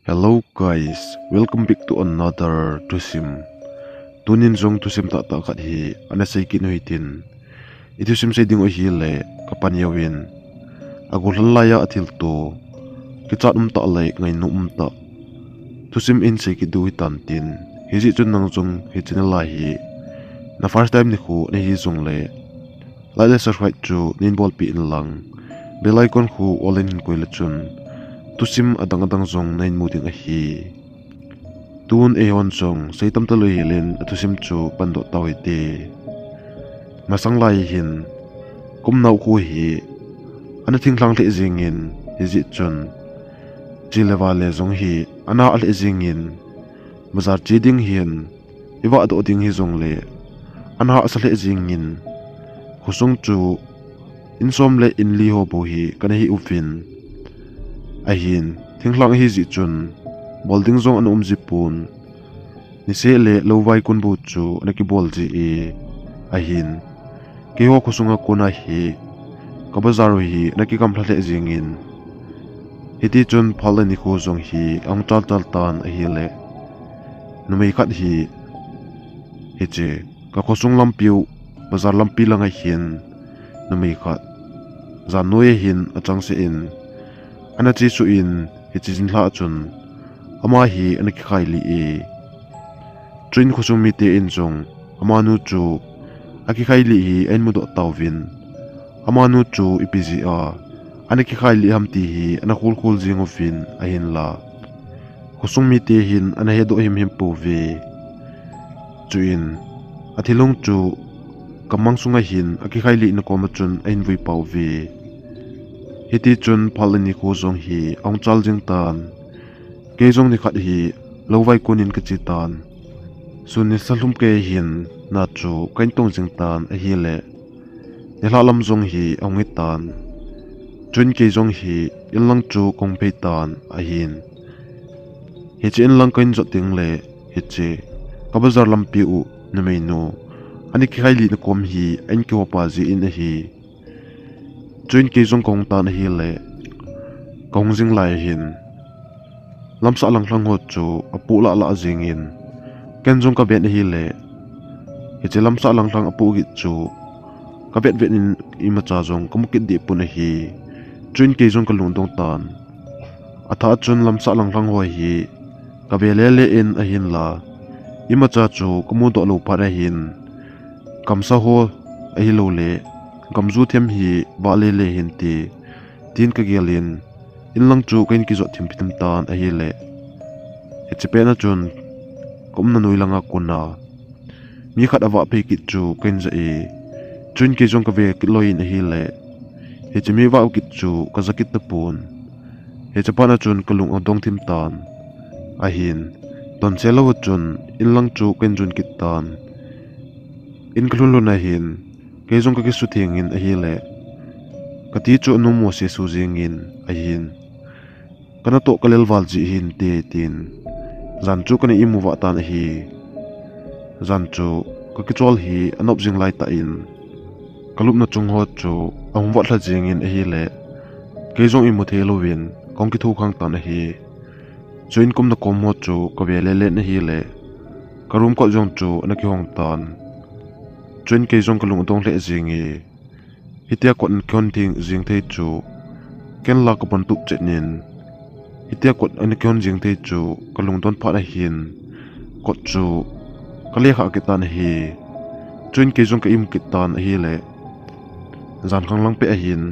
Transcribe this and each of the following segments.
Hello guys, welcome back to another Tusim. Tunin zong Tusim ta kat hi anasay kinuhitin. Itusim say ding o hile kapanyawin. Agul lalaya atil to. Kitat ta alay ngay no ta. Tusim in say kiduhitan tin. Hisi chun nang zong hitinalahi. Na first time ni ko na hi zong le. Lala subscribe to nin bol pi in lang. Bell icon ko olin hin ko chun. Tusim adang zong nain muding ahi. Tuun eon zong say tamtaloy hilin at tusim chu pando tawiti. Masang lai hin. Kum nau ko hi. Ano tinglang li zingin. Hizit chun. Jilevale zong hi. Ana al zingin. Mazar jiding hin. Iwa ado ding hi zong le. Ana asal zingin. Husong chu. Insom le in liho bo hi. Kana hi ufin. Ahin, tinglang hi zi chun, bolding zong an zipun. Ni se le lowai kun bu chu nakibol zi e. Ahin, kiho kusunga kuna hi, kabazaro hi nakikamplale zingin. Hiti chun pala ni ko zong hi ang tal tan ahi le. Numay kat hi, hiti, kakusung lampiw, bazar lampi lang ahin, numay kat. Zanuye hin atang siin. Ana chi su in hitizin la chun ama hi ana ki khai li e train khusum mi te in jong ama nu chu aki khai li hi en mu do tawvin ama nu chu ipzi a ana ki khai li ham ti hi ana khul jing ofin a hin la khusum mi te hin ana he do him pu ve chu in athilung chu kamang sunga hin aki khai li na ko ma chun ein vui pau ve hiti chun phalani ko zong hi ong chal jing tan ke zong ni khat hi lowai kunin ka chi tan suni salum ke hin na chu kain tong jing tan a hi le ni lam zong hi ong i tan chun ke zong hi ilang chu kong pe tan a hin hi chi in lang kain zo ting le hi chi kabazar lam pi u na me no ani ki khai li na kom hi en ki opa ji in a hi Join ke zong kong tan hi le kong jing lai hin lamsa lang ho chu apu la jingin ken jong ka bet hi le hi che lamsa lang apu gi chu ka bet in ima cha jong komukit di pu na hi join ke jong ka lung dong tan atha chun lamsa lang ho hi ka be le in a hin la ima cha chu komu do lo pa ra hin kamsa ho a hi lo le gamzu them hi ba le hin ti tin ka gelin in lang chu kain ki zo thim pitim tan a hi le he chepe na chun kom na noi langa kuna mi khat awa pe ki chu kain za e chun ki jong ka ve ki loin a hi le he chemi wa ki chu ka zakit na pun he chapa na chun kalung odong thim tan a hin ton chelo chun in lang chu kain jun ki tan in klun na hin ke zong ka su thingin a hi le kati chu nu mo se su jingin a hin kana to kalel wal ji hin te tin zan chu kana imu wa tan hi zan chu ka ki chol hi anop jing lai ta in kalup na chung ho chu ang wa thla jingin a hi le ke zong imu thelo win kong ki thu khang tan a hi join kum na kom ho chu ka ve le na hi le karum ko jong chu na ki hong tan Chun ke zong kalung dong le zingi hitia kon kon ting jing te chu ken la ko pan tup chenin hitia kot an kon jing te chu kalung don pha na hin kot chu kale kha ke tan hi chun ke zong ka im ki tan hi le zan khang lang pe a hin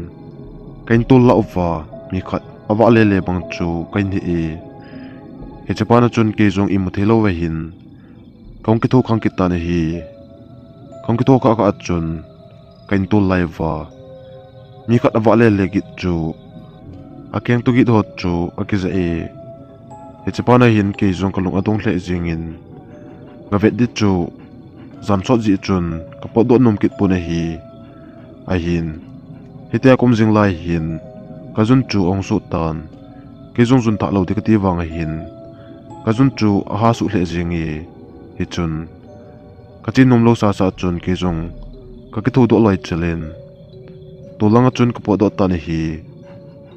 kain tul la uwa mi khat awa le bang chu kain hi e he chapana chun ke zong im thelo we hin kong ki thu khang ki tan hi kong ki to ka achun kain tul live mi khat awa le git chu akeng tu git hot chu akiza e he chapana hin ke zong kalung adong le jingin gavet dit chu zam so ji chun ka po do nom kit puna hi a hin hitia kum jing lai hin ka jun chu ong su tan ke zong jun ta lo de ka ti wang hin ka jun chu a ha su le jingi hi chun kachin nom lo sa chun ke jong ka ki thu do lai chalen to langa chun ko po do ta ni hi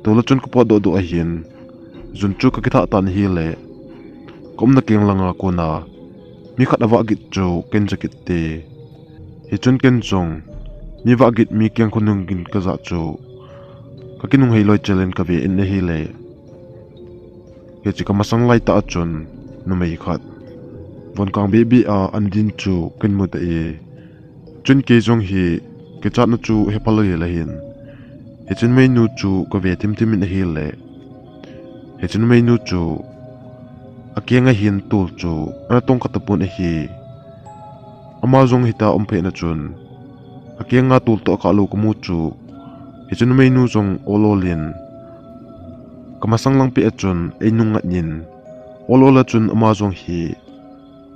to la chun ko po do a hin zun chu ka kitha tan hi le kom na keng langa ko na mi khat awa git chu ken jakit te hi chun ken chong mi wa git mi kyang khunung gin ka za chu ka kinung hei loi chelen ka ve in hi le he chi ka masang lai ta chun nu mei khat von kang baby a an din chu ken mu ta e chun ke jong hi ke chat na chu he palo ye la hin he chun mei nu chu ka ve tim tim in hi le he chun mei nu chu akianga hin tul chu ana tong ka tapun hi ama jong hita omphe na chun akianga tul to ka lu ku mu chu he chun mei nu jong ololin kamasang lang pi achun einung nganin olola chun ama jong hi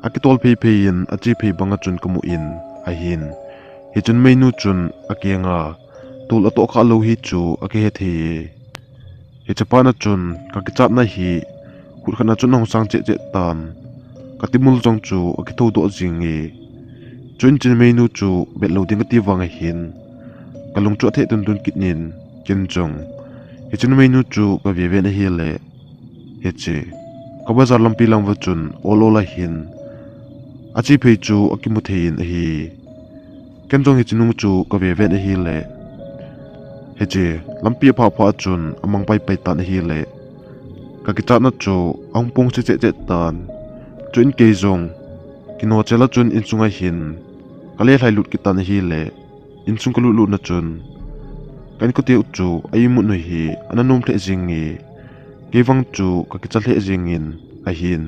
akitol phei phei in achi phei banga chun kamu in a hin hi chun mei nu chun akianga tul ato ka lu hi chu ake he the he chapana chun ka kichat na hi khur khana chun hong sang che che tan katimul jong chu akitho do jingi chun chin mei nu chu bet lo ding ti wanga hin kalung chu the tun tun kitnin kin chong he chun mei nu chu ka ve ve na hi le he che ka bazar lampi lang wa chun olola hin achi phei chu akimu thein hi ken jong hi chinung chu ka ve ve na hi le he che lampi pha pha chun amang pai pai tan hi le ka ki chat na chu ang pung che che che tan chun ke jong kino chela chun in chunga hin kale lai lut ki tan hi le in chung ka lu na chun kan ko te chu ai mu no hi ananom the jingi ke wang chu ka ki chal he jingin a hin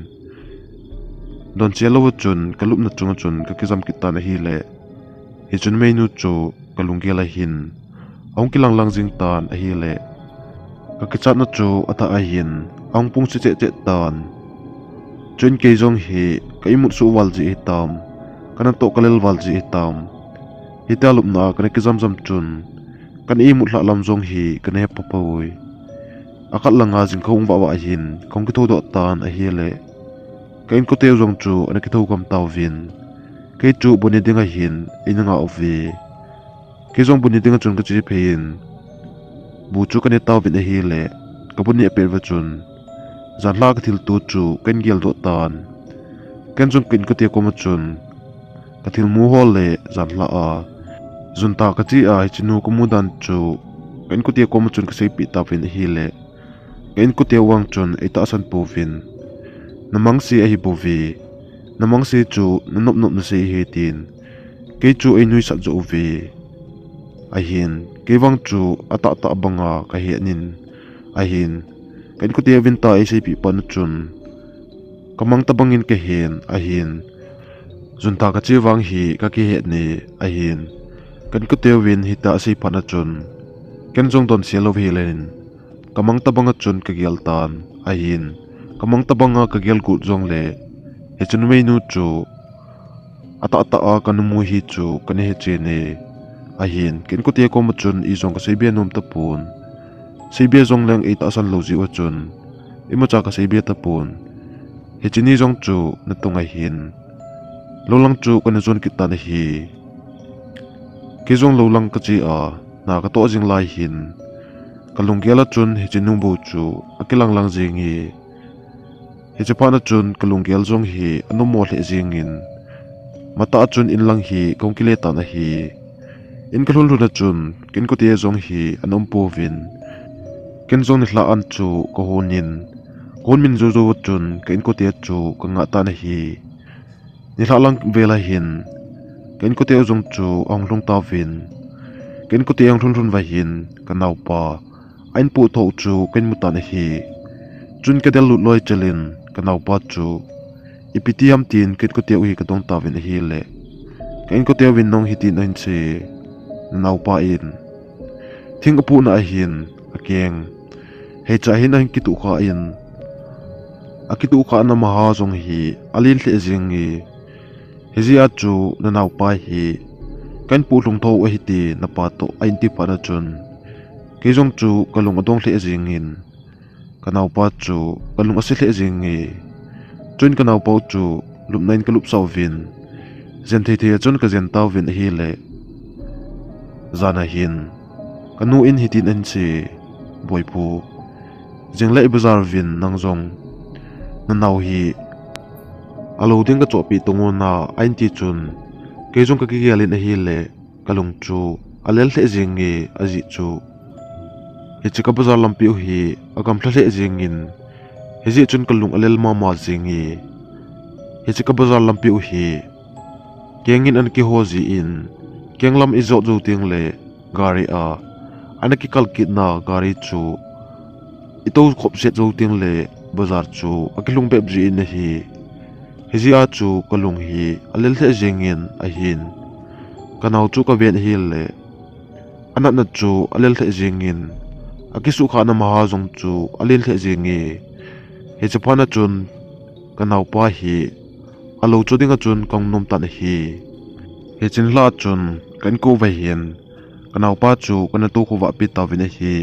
don chelo chun kalup na chunga chun ka ki jam ki tan hi le hi chun mei nu chu kalung ge la hin ong ki lang lang jing tan a hi le ka ki chat na chu ata a hin ong pung che che che tan chun ke jong hi ka imut su wal ji tam kana to kalel wal ji tam hi ta lup na kana ki jam jam chun kan imut la lam jong hi kana he papoi akat langa jing khong wa wa hin khong ki tho do tan a hi le kain ko te jong chu ana ki tho kam taw vin ke chu boni dinga hin inanga ovi ke jong boni dinga chun ka chi phein bu chu kan taw vin a hi le ka boni a per wa chun zan la ka thil tu chu kan gel do tan kan jong kin ko te ko ma chun ka thil mu hol le zan la a zun ta ka chi a chinu ko mu dan chu kan ko te ko ma chun ka sei pi ta vin hi le kan ko te wang chun eta san po vin namang si a hi po vi namang si chu nanop nop na si hi tin ke chu ai nui sa zo vi a hin ke wang chu ata ta banga ka hi nin a hin kan ko te vin ta ai sei pi pan chun kamang ta bangin ke hen a hin zun ta ka chi wang hi ka ki he ni a hin kan ko te win hi ta sei pan chun ken jong don selo vi len kamang ta banga chun ka gel tan a hin kamang tabanga ka gel ku jong le he chun mei nu chu ata ata a kan mu hi chu kan he che ne a hin ken ko te ko ma chun i jong ka sei bia nom ta pun sei bia jong lang e ta san lo ji wa chun imo cha ka sei bia ta pun he chini jong chu na tonga hin lo lang chu kan zon ki ta na hi ke jong lo lang ka chi a na ka to jing lai hin kalung gela chun he chinung bu chu akilang lang jing hi he chapana chun kalung gel jong hi anomo le jingin mata chun in lang hi kongkile ta na hi in kalul lu na chun kin ko te jong hi anom po vin ken jong ni hla an chu ko honin kon min zo zo chun ken ko te chu ka nga ta na hi ni hla lang vela hin ken ko te jong chu ong long ta vin ken ko te ang thun thun va hin ka nau pa ain pu tho chu ken mu ta na hi chun ka del lu loi chalin kanau pa chu ipitiam tin kit ko te ui ka dong ta vin hi le kain ko te win nong hi tin ain che nau pa in thing apu na hin akeng he cha hin an kitu kha in akitu kha na ma ha jong hi alin hle jing ngi he zia chu na nau pa hi kan pu lung tho hi ti na pa to ain ti pa na chun ke jong chu kalung adong hle jing in kanau pa chu kalung ase hle jing ngi chun kanau pa chu lup nain kalup saw vin zen thei thei chun ka zen taw vin hi le zana hin kanu in hitin an chi boy phu jing lei bazar vin nang zong na nau hi alo ding ka chopi tungo na ain ti chun ke jong ka ki alin hi le kalung chu alel the jingi aji chu he chika bazar lampi hi agam thle jingin heji chun kalung alel ma jingi he chika bazar lampi hi kengin an ki hoji in kenglam izo zo ting le gari a anaki kalkit na gari chu ito khop set zo ting le bazar chu akilung beb ji in hi heji a chu kalung hi alel the jingin a hin kanau chu ka ven hi le anat na chu alel the jingin akisu khana maha jong chu alel the jingi he chapana chun kanau pa hi alo chu dinga chun kong nom tan hi he chin hla chun kan ko vai hian kanau pa chu kana tu khuwa pi ta vin hi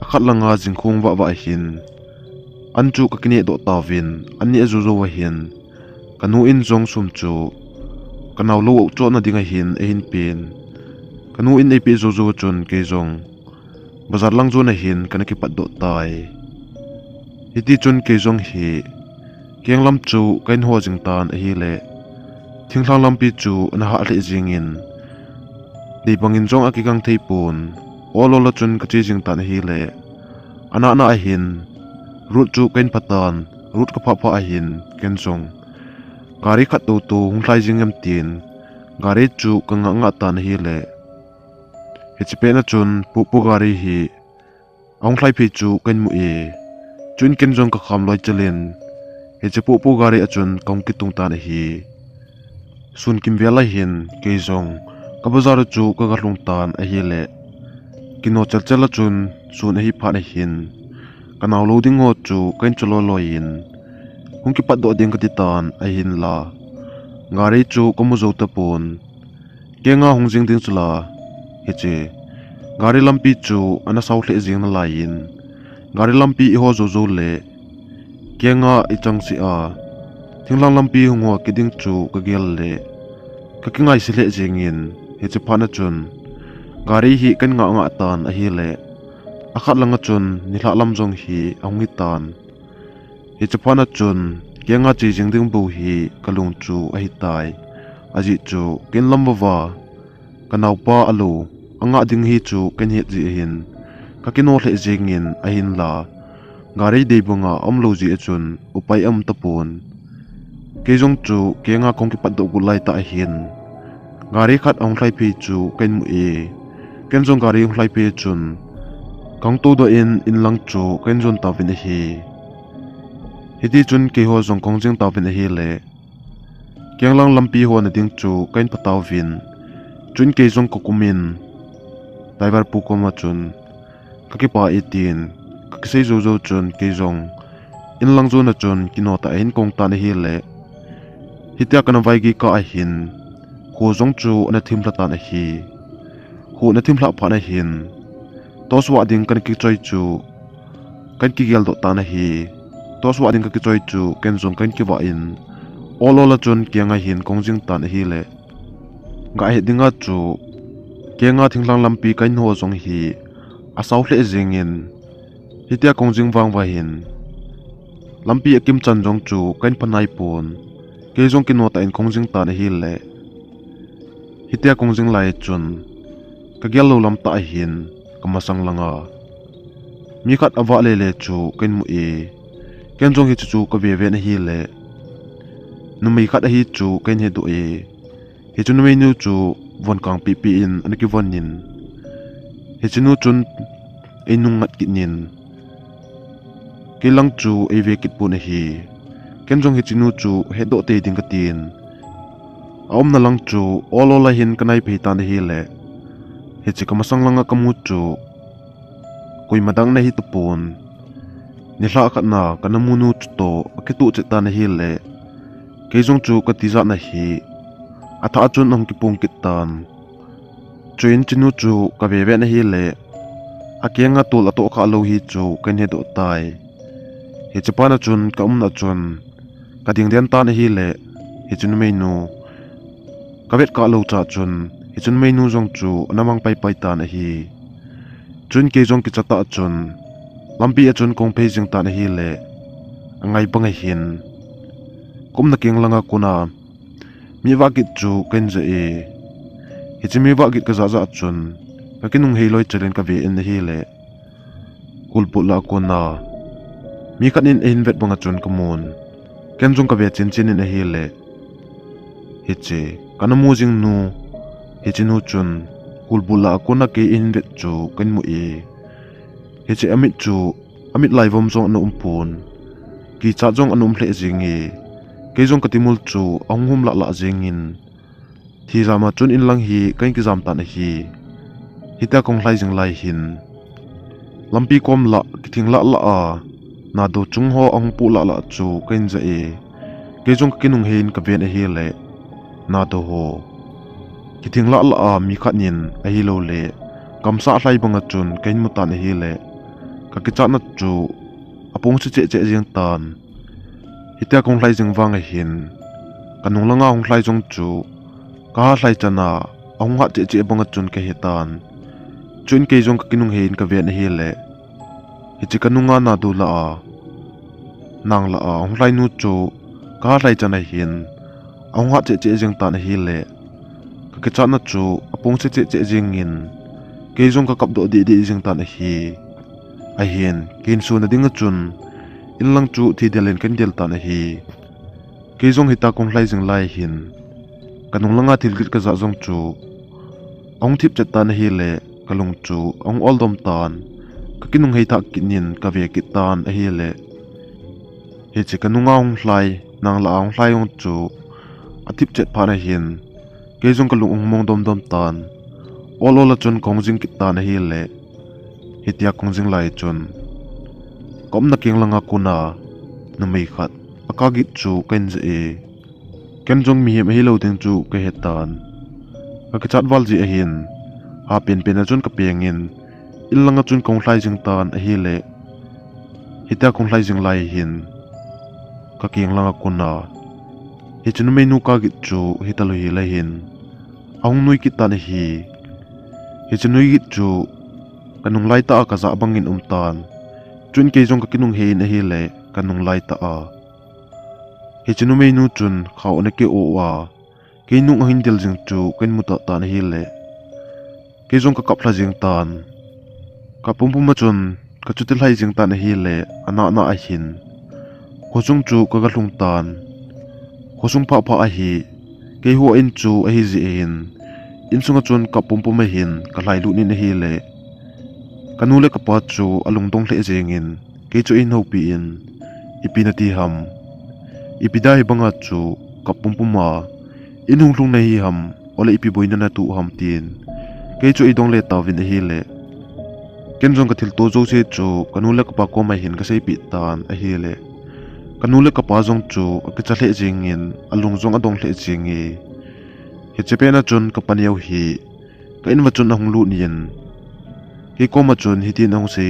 akhat langa jingkhung wa hin an chu ka kini do ta vin ani azu zo wa hin kanu in jong sum chu kanau lo cho na dinga hin e hin pin kanu in e pi zo zo chun ke jong bazar lang zo na hin kana ki pat do tai hiti chun ke jong hi kenglam chu kain ho jing tan hi le thingthlang lampi chu na ha le jingin di bangin jong akikang theipun olola chun ka chi jing tan hi le ana na a hin rut chu kain patan rut ka pha a hin ken jong gari khat tu hunglai jingam tin gari chu ka nga tan hi le hechipe na chun pu gari hi aunglai phi chu kain mu e chun ken jong ka kham loi chalen heche pu gari achun kong ki tung tan hi sun kim vela hin ke jong ka bazar chu ka garlung tan a hi le kino chal chun sun hi pha na hin kanau loading ho chu kain cholo loin hungki pat do ding ka ti tan a hin la gari chu komu zo ta pun kenga hungjing ding chula heche gari lampi chu ana saw hle jing na lain gari lampi ho zo zo le kenga ichang si a thinglang lampi hungo kiding chu ka gel le ka kingai si le jingin he che phana chun gari hi kan nga tan a hi le akhat langa chun nihla lam jong hi aungi tan he che phana chun kenga chi jing ding bu hi kalung chu a hi tai aji chu ken lam wa kanau pa alu anga ding hi chu ken hi ji hin ka kino hle jingin a hin la gari dei bunga amlo ji achun upai am tapun ke jong chu kenga kong ki pat do gulai ta hin gari khat ong hlai phi chu ken mu e ken jong gari ong hlai phi chun kang to do in lang chu ken jon ta vin hi hiti chun ke ho jong kong jing ta vin hi le kyang lang lampi ho na ding chu ken pataw vin chun ke jong ko kumin driver pu ko ma chun ka ki pa 18 kisai zo zo chun ke jong in lang zo na chun kino ta hin kong ta na hi le hitia kana vai gi ka a hin ho jong chu na thim la ta na hi ho na thim la pha na hin to swa ding kan ki choi chu kan ki gel do ta na hi to swa ding ka ki choi chu ken jong kan ki wa in olola chun kianga hin kong jing ta na hi le ga he dinga chu kenga thinglang lampi kan ho jong hi asaw hle jingin hitia kongjing wang wa hin lampi akim chan jong chu kain panai pon ke jong kino ta in kongjing ta na hi le hitia kongjing lai chun ka gyal lo lam ta hin kamasang langa mi khat awa le le chu kain mu e ken jong hi chu ka ve ve na hi le numei khat hi chu kain he do e he chu numei nu chu von kang pi in anki von nin he chunu chun einung ngat kinin kilang chu ave kit pu na hi ken jong hi chinu chu he do te ding ka tin aum na lang chu olola hin kanai phe ta na hi le he chi kamasang langa kamu chu koi madang na hi tu pon ni hla khat na kanamu nu chu to akitu che ta na hi le ke jong chu ka ti za na hi atha chun ong ki pung kit tan chuin chinu chu ka ve ve na hi le akianga tul ato kha lo hi chu kan he do tai he chapana chun ka na chun ka ding den ta na hi le he chun menu ka vet ka lo cha chun he chun menu jong chu namang pai pai ta na hi chun ke jong ki chata chun lampi achun kong phei jing ta na hi le angai banga hin kum na king langa kuna mi wa kit chu ken je e hi chi mi wa kit ka za za chun ka kinung hei loi chalen ka ve en hi le kulpu la kuna mi kanin ein vet banga chun kamun ken jung ka ve chin chin in hi le hi chi kanamu jing nu hi chi nu chun kulpu la kuna ke in vet chu kan mu e hi chi amit lai vom zong na umpun ki cha jong anum hle jingi ke jong katimul chu anghum la la jingin thi rama chun in lang hi kain ki jam ta na hi hita kong hlai jing lai hin lampi kom la ki thing la la a na do chung ho ang pu la la chu kain ja e ke jong kinung hein ka ven a hi le na do ho ki thing la la a mi khanin a hi lo le kam sa hlai banga chun kain mu ta na hi le ka ki cha na chu apong si che che jing tan hita kong hlai jing wang a hin kanung langa hong hlai jong chu ka hlai chana ong ha che che banga chun ke hitan chun ke jong ka kinung hein ka ven hi le hi chi kanunga na du la a nang la a hong hlai nu chu ka hlai chana hin ong ha che che jing tan hi le ka ki cha na chu apong si che che jing in ke jong ka kap do di di jing tan hi a hian kin su na ding chun in lang chu thi delen kan del ta na hi ke jong hita kong hlai jing lai hin kanung langa thil git ka za jong chu ong thip chat ta na hi le kalung chu ong ol dom tan ka kinung hei tha kinin ka ve ki tan a hi le he chi kanunga ong hlai nang la ong hlai ong chu a thip chat pha na hin ke jong kalung ong mong dom dom tan ol ol chun kong jing ki ta na hi le hitia kong jing lai chun kom na king langa kuna na mai khat akagit chu ken je e ken jong mi hem hi lo ting chu ke hetan ka chat wal ji a hin ha pen pen a chun ka pengin ilanga chun kong hlai jing tan a hi le hita kong hlai jing lai hin ka king langa kuna hi chun me nu ka git chu hitalo hi la hin ong nui ki tan hi hi chun nui git chu kanung lai ta ka za bangin tan chun ke jong ka kinung hein a hi le kanung lai ta a hi chunu me nu chun khaw na ke o wa ke nu hin del jing chu ken mu ta tan hi le ke jong ka kapla jing tan ka pum pum ma chun ka chutil hai jing tan hi le ana na a hin hosung chu ka ga hlung tan hosung pha pha a hi ke ho in chu a hi ji in sunga chun ka pum pum ma hin ka lai lu ni na hi le kanule ka pa chu alung dong hle jengin ke chu in ho pi in ipinati ham ipidai banga chu kapum puma inhung hlung na hi ham ole ipi boina na tu ham tin ke chu idong le tawin hi le ken jong ka thil to zo se chu kanule ka pa ko mai hin ka sei pi tan a hi le kanule ka pa jong chu ka cha hle jengin alung jong adong hle jengi he chepena chun ka paniau hi ka in ma chun ahung lu nien hi ko ma chun hi tin ong se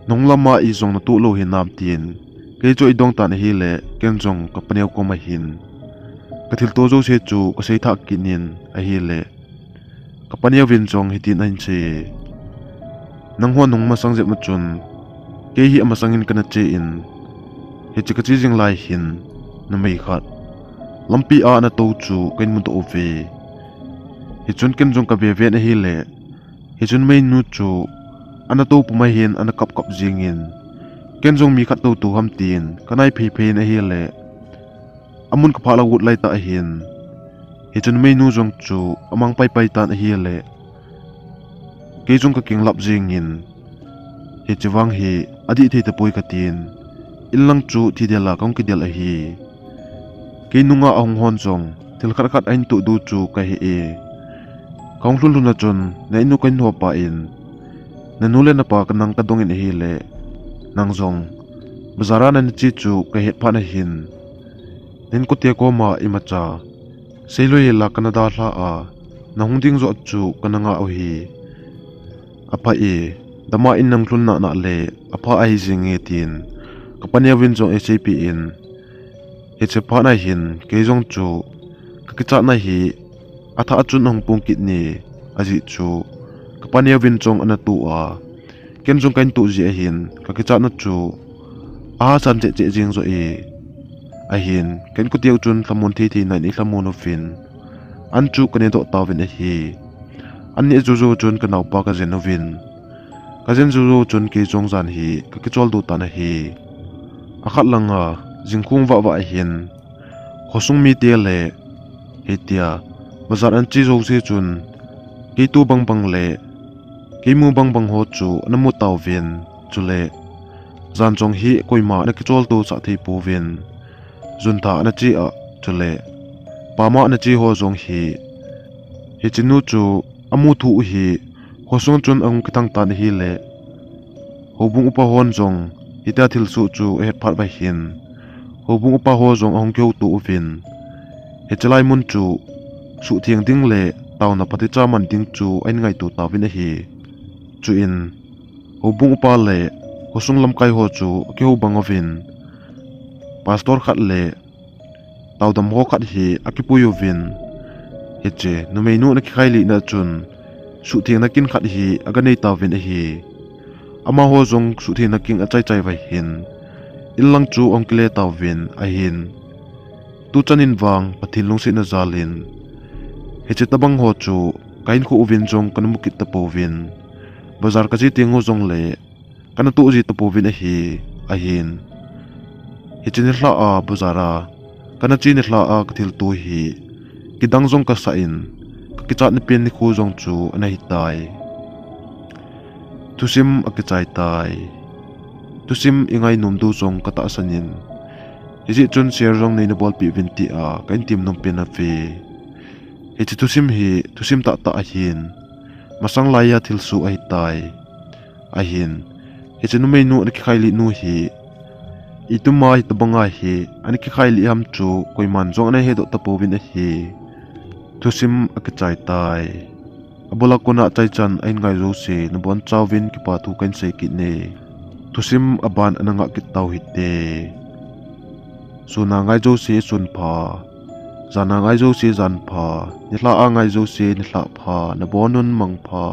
nong lama i zong na tu lo hi nam tin ke chu idong tan hi le ken jong ka paniau ko ma hin ka thil to zo se chu ka sei tha kinin a hi le ka paniau win jong hi tin an che nang ho nong ma sang je ma chun ke hi ama sangin kana che in he chi ka chi jing lai hin na mai khat lampi a na to chu ken mu to ve hi chun ken jong ka ve ve na hi le hi chun mai nu chu ana to pu mai hin ana kap kap jingin ken jong mi khat to tu ham tin kanai phei phei na hi le amun ka phala wut lai ta hin hi chun mai nu jong chu amang pai pai tan hi le ke jong ka king lap jingin hi chiwang hi adi thei ta poi ka tin illang chu thi de la kong ki del a hi ke nunga ong hon jong til khat khat ain tu du chu ka hi e kong lu lu na chun na inu kan ho pa in na nule na pa kanang ka dong in hi le nang jong bazara na ni chi chu ka he pha na hin nen ko te ko ma imacha seiloi la kanada hla a na hungding zo chu kananga o hi apa e dama in nang hlun na na le apa ai jinge tin kapania win jong sap in he che pha na hin ke jong chu ka ki cha na hi atha achun hong pung kit ni aji chu kapania win chong ana tu a ken jong kain tu ji a hin ka ki cha na chu a san che che jing zo e a hin ken ku tiau chun thamon thi nai ni thamon of fin an chu kane do tawin a hi an ni zu zu chun ka nau pa ka zen ovin ka zen zu zu chun ki chong zan hi ka ki chol du ta na hi a khat langa jingkhung wa wa a hin khosung mi te le hetia bazar an chi zo se chun ki tu bang bang le ki mu bang bang ho chu namu taw vin chu le zan chong hi koima na ki chol tu sa thei pu vin zun tha na chi a chu le pa ma na chi ho zong hi he chinu chu amu thu hi khosung chun ang kitang tan hi le hobung upa hon zong ita thil su chu e phat ba hin hobung upa ho zong ong keu tu vin he chalai mun chu su thiang ding le taw na pati cha man ding chu ain ngai tu ta vin hi chu in hobung upa le khosung lam kai ho chu keu bang ovin pastor khat le taw dam ho khat hi akipuyo vin heche numei nu na khai li na chun su thiang na kin khat hi aga nei ta vin hi ama ho zong su thiang na king a chai chai vai hin illang chu ongkle ta vin a hin tu chanin wang pathil lung sin na zalin heche tabang ho chu kain khu uvin jong kan mukit ta povin bazar ka ji tingo jong le kan tu ji ta povin a hi a hin heche ni hla a bazara kan chi ni hla a kathil tu hi kidang zong ka sa in ka kichat ni pen ni khu zong chu ana hi tai tusim akichai tai tusim ingai num du zong ka ta sanin hiji chun share rong nei na bol pi vinti a kain tim nom pen a fe hiji tusim ta ta a hin masang laya thil su ai tai a hin hiji nu mei nu ani khai li nu hi itumai tabanga hi ani khai li ham chu koiman zong na he do tapo vin a hi tusim akichai tai abola kona chai chan ain ngai zo se na bon chawin ki pa tu kan sei ki ne tusim aban ananga ki taw hi te suna ngai zo se sun pha zana ngai zo se zan pha ni hla a ngai zo se ni hla pha na bonun mang pha